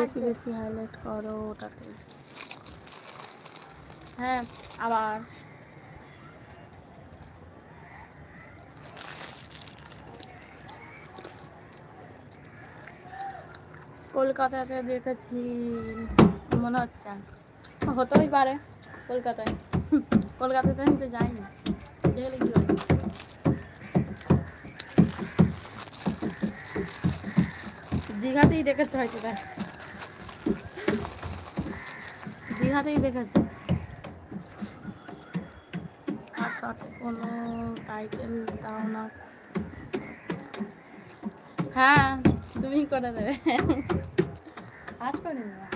বেশি বেশি হাইলাইট করো ওটাতে। হ্যাঁ আবার কলকাতাতে দেখেছি মনে হচ্ছে, হতেই পারে কলকাতায়। কলকাতাতে আমি তো যাইনি, দেখলে কি হবে। দীঘাতেই দেখেছো হয়তো, দেখ দীঘাতেই দেখেছো। আর শর্টে কোনো টাইটেল দাও না। হ্যাঁ তুমি করে দেবে, কাজ করে নেবে।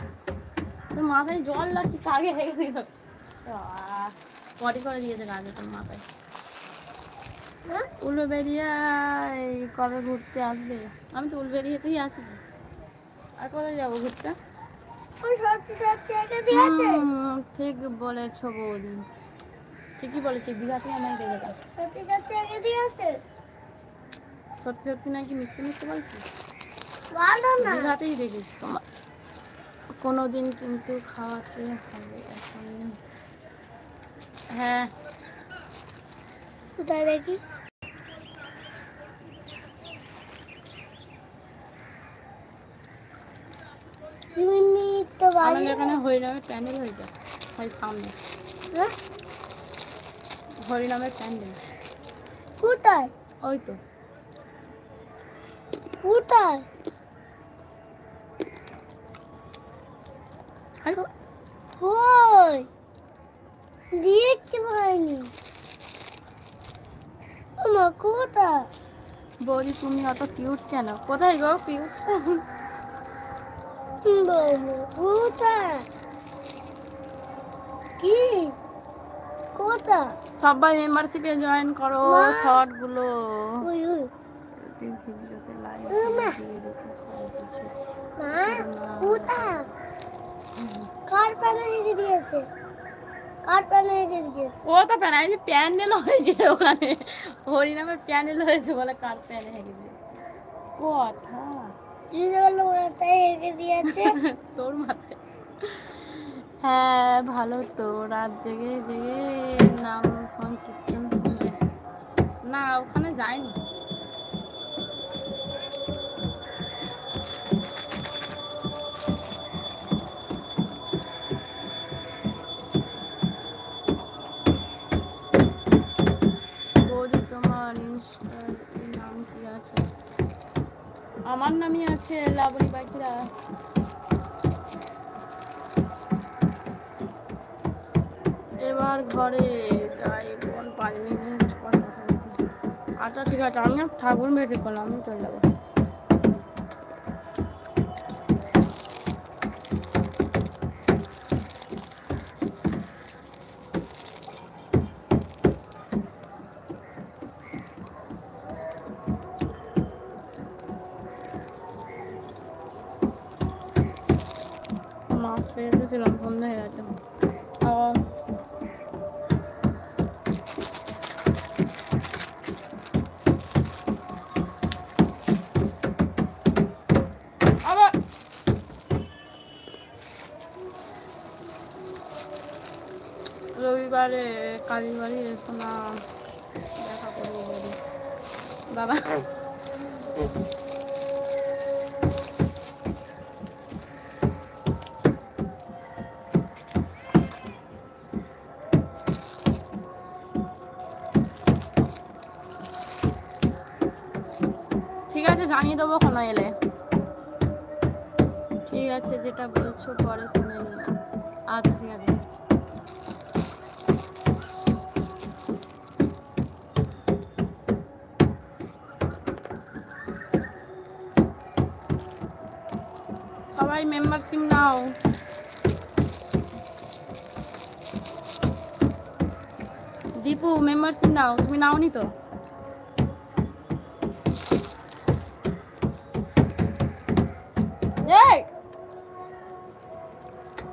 তোর মাথায় জল লাগছে, কাগে হেগে দিল, পটি করে দিয়েছে কাগে তোর মাথায়। উলুবেড়িয়া কবে ঘুরতে আসবে? আমি তো উলুবেড়িয়াতেই আছি, আর কোথায় যাবো ঘুরতে? ঠিক বলেছ বৌদি, ঠিকই বলেছি, দীঘাতেই আমায় দেখে। সত্যি সত্যি নাকি মিথ্যে মিথ্যে বলছি? দীঘাতেই দেখেছি তোমার কোনোদিন, কিন্তু খাওয়াতে হবে এখন। হ্যাঁ কোথায় দেখি? আমাদের এখানে হরিনামের প্যান্ডেল হয়ে যায়, হয় সামনে হরিনামের প্যান্ডেল। কোথায়? ওই তো। কোথায়? কই দেখতে পাইনি। ওমা কোথায়? বৌদি তুমি অত কিউট কেন? কোথায় গো কিউট? কোথায় কি কোথায়? সবাই মেম্বারশিপে জয়েন করো, শর্ট গুলো ভিডিওতে লাইক দিয়ে দিতে হয় কিছু। মা কোথায়? কার প্যানে হেগে দিয়েছে? কার প্যানে হেগে দিয়েছে? ও তো প্যানে, এই যে প্যান্ডেল হয়েছে ওখানে, হরিনামের প্যান্ডেল হয়েছে বলে কার প্যানে হেগে দিয়েছে কথা। মাথায় হেগে দিয়েছে তোর মাথায়। হ্যাঁ ভালো তো, রাত জেগে জেগে নাম সংকীর্তন শুনবে। না ওখানে যাইনি। বৌদি তোমার ইনস্টার নাম কি আছে? আমার নামই আছে লাবণী পাখিরা। এবার ঘরে যাই বোন, 5 মিনিট পর কথা বলছি। আচ্ছা ঠিক আছে, আমি ঠাকুর মেয়ে করলাম, আমি চলে যাবো। মাছ পেয়ে এসেছিলাম, সন্ধ্যা হয়ে গেছে। রবিবারে কালীবাড়ি এসো না, দেখা করবো বলি বাবা। ঠিক আছে জানিয়ে দেবো কোনো এলে। ঠিক আছে যেটা বলছো পরে শুনে নিও। আচ্ছা ঠিক আছে। সবাই মেম্বারশিপ নাও। দীপু মেম্বারশিপ নাও, তুমি নাওনি তো?